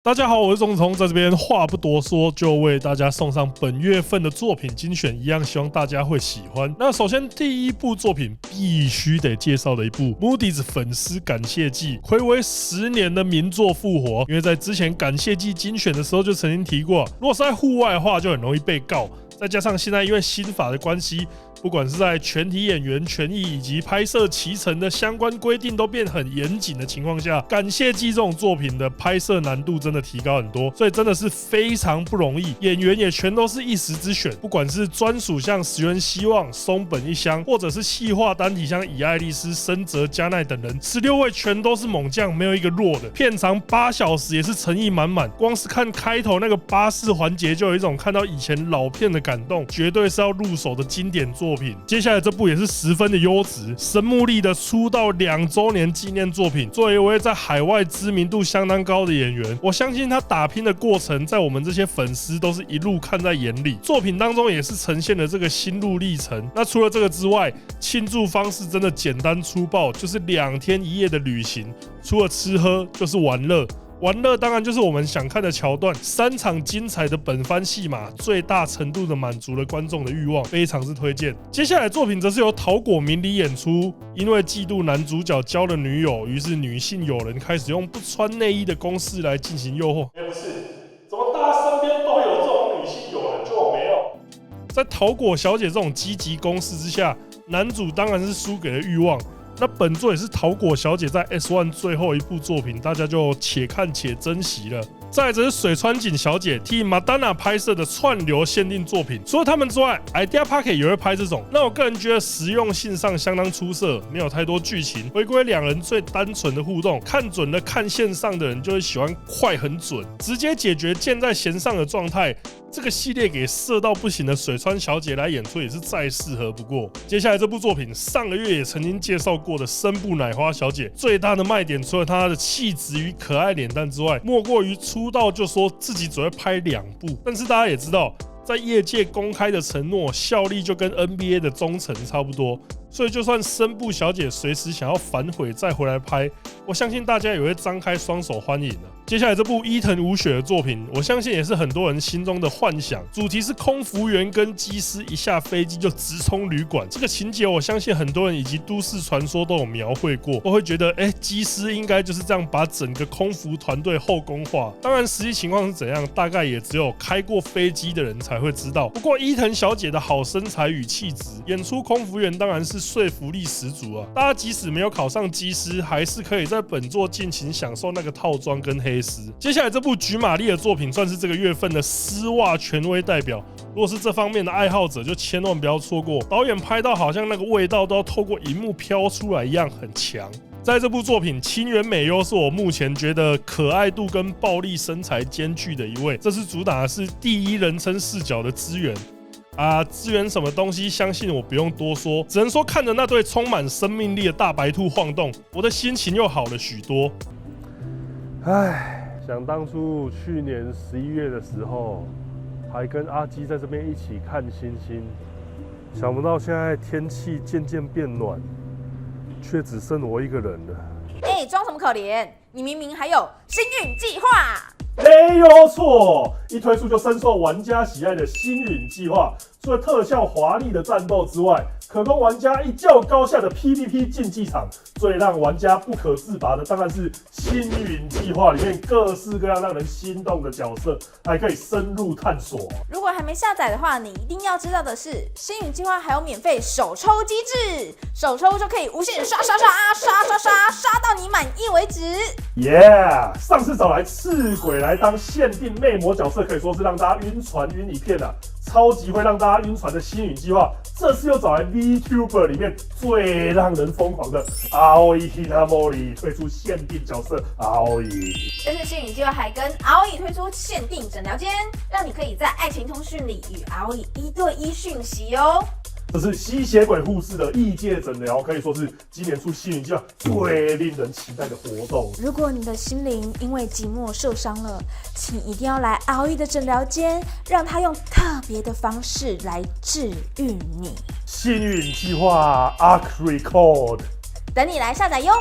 大家好，我是钟子通，在这边话不多说，就为大家送上本月份的作品精选，一样希望大家会喜欢。那首先第一部作品必须得介绍的一部 Moody's 粉丝感谢季，睽违10年的名作复活。因为在之前感谢季精选的时候就曾经提过，如果是在户外的话就很容易被告，再加上现在因为新法的关系，不管是在全体演员权益以及拍摄期程的相关规定都变很严谨的情况下，感谢季这种作品的拍摄难度真的提高很多，所以真的是非常不容易。演员也全都是一时之选，不管是专属像石原希望、松本一香，或者是细化单体像以爱丽丝、深泽加奈等人，16位全都是猛将，没有一个弱的。片长8小时也是诚意满满，光是看开头那个巴士环节就有一种看到以前老片的感动，绝对是要入手的经典作品。接下来这部也是十分的优质，神木利的出道2周年纪念作品。作为一位在海外知名度相当高的演员，我相信他打拼的过程，在我们这些粉丝都是一路看在眼里。作品当中也是呈现了这个心路历程。那除了这个之外，庆祝方式真的简单粗暴，就是2天1夜的旅行，除了吃喝就是玩乐。玩乐当然就是我们想看的桥段，3场精彩的本番戏码，最大程度的满足了观众的欲望，非常之推荐。接下来作品则是由桃果明里演出，因为嫉妒男主角交了女友，于是女性友人开始用不穿内衣的公式来进行诱惑。不是，怎么大家身边都有这种女性友人，就我没有？在桃果小姐这种积极攻势之下，男主当然是输给了欲望。那本作也是桃果小姐在 S1 最后一部作品，大家就且看且珍惜了。再来则是水川锦小姐替 Madonna 拍摄的串流限定作品，除了他们之外 ，Idea Pocket 也会拍这种。那我个人觉得实用性上相当出色，没有太多剧情，回归2人最单纯的互动。看准了看线上的人就会喜欢快很准，直接解决箭在弦上的状态。这个系列给色到不行的水川小姐来演出也是再适合不过。接下来这部作品，上个月也曾经介绍过的深部乃花小姐，最大的卖点除了她的气质与可爱脸蛋之外，莫过于出道就说自己只会拍2部。但是大家也知道，在业界公开的承诺效力就跟 NBA 的忠诚差不多，所以就算深部小姐随时想要反悔再回来拍，我相信大家也会张开双手欢迎的。接下来这部伊藤舞雪的作品，我相信也是很多人心中的幻想。主题是空服员跟机师一下飞机就直冲旅馆，这个情节我相信很多人以及都市传说都有描绘过，都会觉得机师应该就是这样把整个空服团队后宫化。当然实际情况是怎样，大概也只有开过飞机的人才会知道。不过伊藤小姐的好身材与气质，演出空服员当然是说服力十足啊！大家即使没有考上机师，还是可以在本作尽情享受那个套装跟黑丝。接下来这部菊玛丽的作品算是这个月份的丝袜权威代表，如果是这方面的爱好者，就千万不要错过。导演拍到好像那个味道都要透过荧幕飘出来一样，很强。在这部作品，清原美优是我目前觉得可爱度跟暴力身材兼具的一位，这次主打的是第一人称视角的支援。支援什么东西？相信我不用多说，只能说看着那对充满生命力的大白兔晃动，我的心情又好了许多。想当初去年11月的时候，还跟阿基在这边一起看星星，想不到现在天气渐渐变暖，却只剩我一个人了。装什么可怜？你明明还有星陨计划。没有错，一推出就深受玩家喜爱的星陨计划，除了特效华丽的战斗之外，可供玩家一较高下的 PVP 竞技场，最让玩家不可自拔的当然是星陨计划里面各式各样让人心动的角色，还可以深入探索。如果还没下载的话，你一定要知道的是，星陨计划还有免费首抽机制，首抽就可以无限刷到你满意为止。Yeah， 上次找来赤鬼来当限定魅魔角色，可以说是让大家晕船晕一片啊！超级会让大家晕船的星陨计划，这次又找来 VTuber 里面最让人疯狂的 Aoi Hinamori 推出限定角色 Aoi。这次星陨计划还跟 Aoi 推出限定诊疗间，让你可以在爱情通讯里与 Aoi 1对1讯息哦。这是吸血鬼护士的异界诊疗，可以说是今年出星陨计划最令人期待的活动。如果你的心灵因为寂寞受伤了，请一定要来Aoi的诊疗间，让他用特别的方式来治愈你。星陨计划 Arc Record， 等你来下载哟。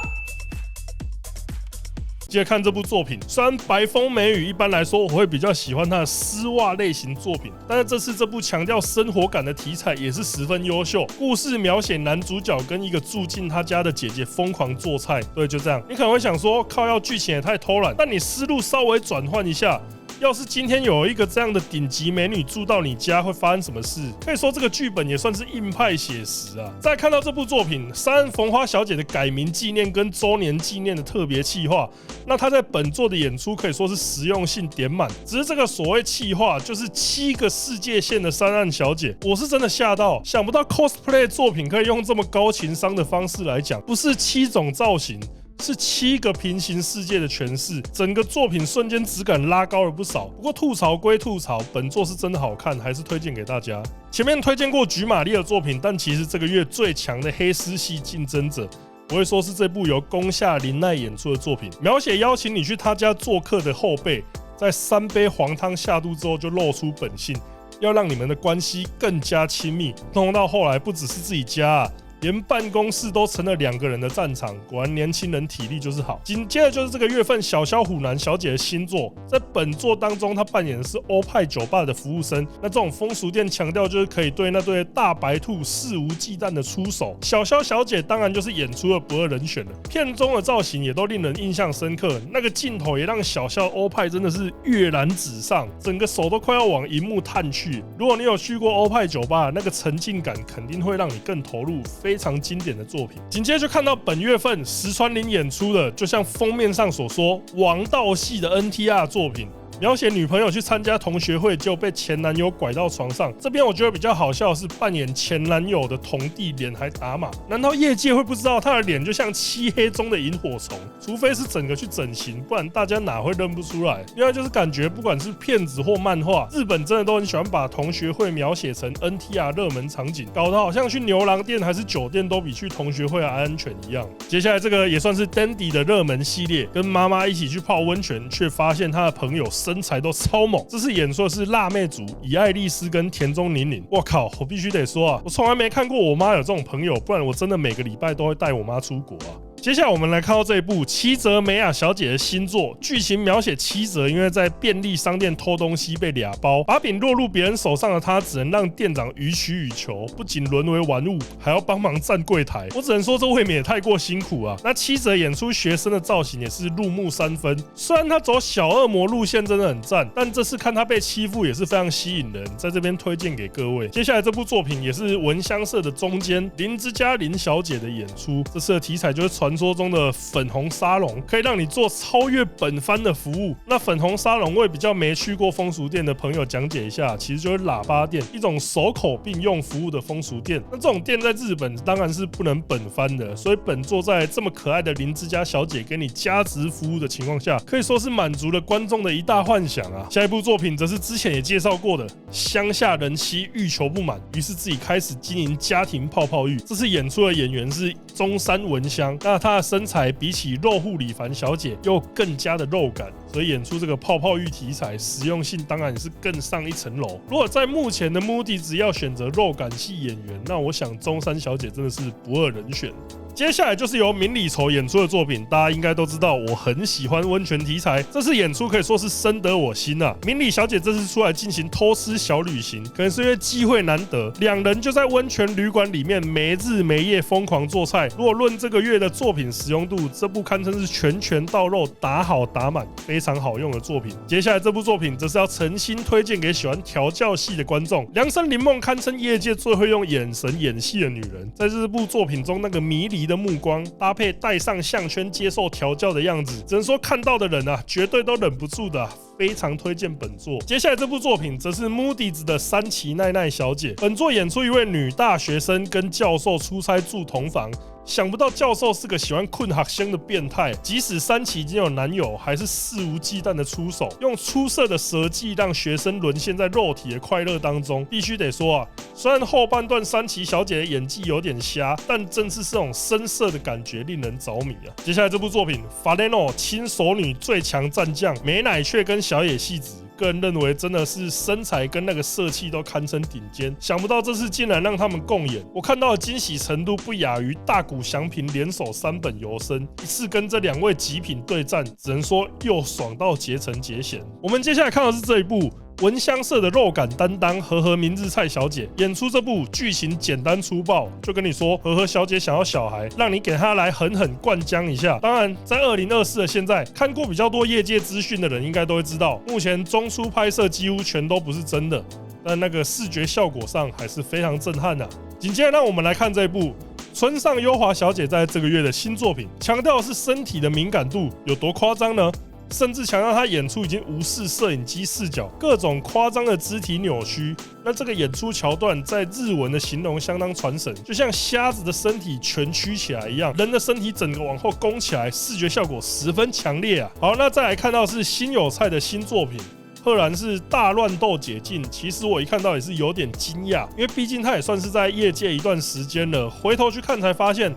接着看这部作品，虽然白风美雨一般来说我会比较喜欢它的丝袜类型作品，但是这次这部强调生活感的题材也是十分优秀。故事描写男主角跟一个住进他家的姐姐疯狂做菜，对，就这样。你可能会想说，靠，要剧情也太偷懒，但你思路稍微转换一下。要是今天有一个这样的顶级美女住到你家，会发生什么事？可以说这个剧本也算是硬派写实啊。再看到这部作品山岸逢花小姐的改名纪念跟周年纪念的特别企划，那她在本作的演出可以说是实用性点满。只是这个所谓企划就是7个世界线的山岸小姐，我是真的吓到，想不到 cosplay 作品可以用这么高情商的方式来讲，不是7种造型。是7个平行世界的诠释，整个作品瞬间质感拉高了不少。不过吐槽归吐槽，本作是真的好看，还是推荐给大家。前面推荐过菊玛丽的作品，但其实这个月最强的黑丝系竞争者，我会说是这部由宫下绫奈演出的作品，描写邀请你去他家做客的后辈，在3杯黄汤下肚之后就露出本性，要让你们的关系更加亲密。弄到后来不只是自己家啊，连办公室都成了2个人的战场，果然年轻人体力就是好。紧接着就是这个月份小萧虎男小姐的新作，在本作当中，她扮演的是欧派酒吧的服务生。那这种风俗店强调就是可以对那对大白兔肆无忌惮的出手。小萧小姐当然就是演出了不二人选了，片中的造型也都令人印象深刻。那个镜头也让小萧欧派真的是跃然纸上，整个手都快要往荧幕探去。如果你有去过欧派酒吧，那个沉浸感肯定会让你更投入。非常经典的作品。紧接着就看到本月份石川绫演出的，就像封面上所说，王道系的 NTR 作品。描写女朋友去参加同学会，就被前男友拐到床上。这边我觉得比较好笑的是，扮演前男友的同弟脸还打码，难道业界会不知道他的脸就像漆黑中的萤火虫？除非是整个去整形，不然大家哪会认不出来？另外就是感觉不管是片子或漫画，日本真的都很喜欢把同学会描写成 NTR 热门场景，搞得好像去牛郎店还是酒店都比去同学会还安全一样。接下来这个也算是 Dandy 的热门系列，跟妈妈一起去泡温泉，却发现他的朋友身材都超猛。这次演出的是辣妹组以爱丽丝跟田中宁宁。我靠，我必须得说啊，我从来没看过我妈有这种朋友，不然我真的每个礼拜都会带我妈出国啊。接下来我们来看到这一部七泽美雅小姐的新作，剧情描写七泽因为在便利商店偷东西被俩包，把柄落入别人手上的她只能让店长予取予求，不仅沦为玩物，还要帮忙站柜台。我只能说这未免也太过辛苦啊。那七泽演出学生的造型也是入木3分，虽然他走小恶魔路线真的很赞，但这次看他被欺负也是非常吸引人，在这边推荐给各位。接下来这部作品也是闻香社的中间林之嘉林小姐的演出，这次的题材就是传说中的粉红沙龙，可以让你做超越本番的服务。那粉红沙龙为比较没去过风俗店的朋友讲解一下，其实就是喇叭店，一种手口并用服务的风俗店。那这种店在日本当然是不能本番的，所以本作在这么可爱的林之嘉小姐给你加值服务的情况下，可以说是满足了观众的一大幻想啊。下一部作品则是之前也介绍过的乡下人妻欲求不满，于是自己开始经营家庭泡泡浴。这次演出的演员是中山文香，那她的身材比起肉户里凡小姐又更加的肉感，所以演出这个泡泡浴题材实用性当然也是更上一层楼。如果在目前的 Moody 只要选择肉感系演员，那我想中山小姐真的是不二人选。接下来就是由明里愁演出的作品，大家应该都知道我很喜欢温泉题材，这次演出可以说是深得我心啊。明里小姐这次出来进行偷吃小旅行，可能是因为机会难得，两人就在温泉旅馆里面没日没夜疯狂做菜。如果论这个月的作品实用度，这部堪称是拳拳到肉，打好打满，非常好用的作品。接下来这部作品则是要诚心推荐给喜欢调教系的观众，梁生林梦堪称业界最会用眼神演戏的女人，在这部作品中那个迷离的目光，搭配戴上项圈接受调教的样子，只能说看到的人啊，绝对都忍不住的非常推荐本作。接下来这部作品则是 Moody's 的山崎奈奈小姐，本作演出一位女大学生跟教授出差住同房。想不到教授是个喜欢困学生的变态，即使山崎已经有男友，还是肆无忌惮的出手，用出色的舌技让学生沦陷在肉体的快乐当中。必须得说啊，虽然后半段山崎小姐的演技有点瞎，但正是这种深色的感觉令人着迷啊。接下来这部作品法雷诺亲手女最强战将美乃雀跟小野戏子个人认为真的是身材跟那个色气都堪称顶尖。想不到这次竟然让他们共演，我看到的惊喜程度不亚于大谷翔平联手3本游生，一次跟这2位极品对战，只能说又爽到结成结弦。我们接下来看的是这一部闻香社的肉感担当和和明日菜小姐演出这部剧情简单粗暴，就跟你说和和小姐想要小孩，让你给她来狠狠灌浆一下。当然，在2024的现在，看过比较多业界资讯的人应该都会知道，目前中出拍摄几乎全都不是真的，但那个视觉效果上还是非常震撼的。紧接着，让我们来看这部村上优华小姐在这个月的新作品，强调的是身体的敏感度有多夸张呢？甚至强调他演出已经无视摄影机视角，各种夸张的肢体扭曲。那这个演出桥段在日文的形容相当传神，就像瞎子的身体蜷曲起来一样，人的身体整个往后弓起来，视觉效果十分强烈啊。好，那再来看到是新有菜的新作品。赫然是大乱斗解禁，其实我一看到也是有点惊讶，因为毕竟他也算是在业界一段时间了，回头去看才发现，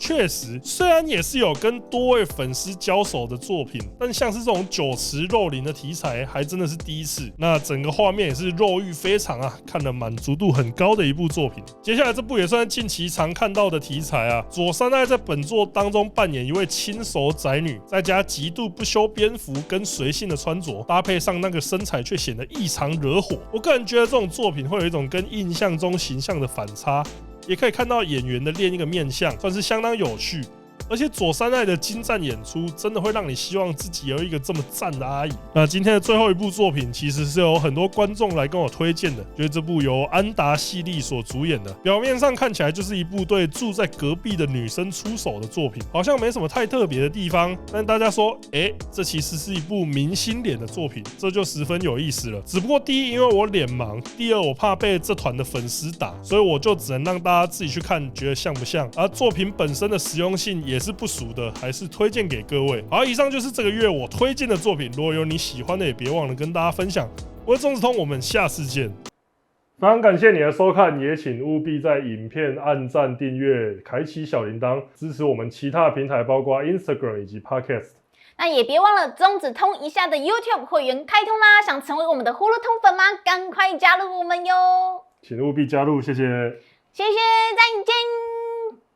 确实，虽然也是有跟多位粉丝交手的作品，但像是这种酒池肉林的题材，还真的是第一次。那整个画面也是肉欲非常啊，看得满足度很高的一部作品。接下来这部也算是近期常看到的题材啊，佐山爱在本作当中扮演一位轻熟宅女，再加极度不修边幅跟随性的穿着，搭配上那个身材却显得异常惹火。我个人觉得这种作品会有一种跟印象中形象的反差。也可以看到演员的另一个面向，算是相当有趣。而且佐山爱的精湛演出，真的会让你希望自己有一个这么赞的阿姨。那今天的最后一部作品，其实是有很多观众来跟我推荐的，就是这部由安达系列所主演的。表面上看起来就是一部对住在隔壁的女生出手的作品，好像没什么太特别的地方。但大家说，这其实是一部明星脸的作品，这就十分有意思了。只不过第一，因为我脸盲；第二，我怕被这团的粉丝打，所以我就只能让大家自己去看，觉得像不像。而作品本身的实用性也是不俗的，还是推荐给各位。好，以上就是这个月我推荐的作品，如果有你喜欢的，也别忘了跟大家分享。我是钟子通，我们下次见。非常感谢你的收看，也请务必在影片按赞、订阅、开启小铃铛，支持我们其他平台，包括 Instagram 以及 Podcast。那也别忘了中子通一下的 YouTube 会员开通啦！想成为我们的呼噜通粉吗？赶快加入我们哟！请务必加入，谢谢。谢谢，再见。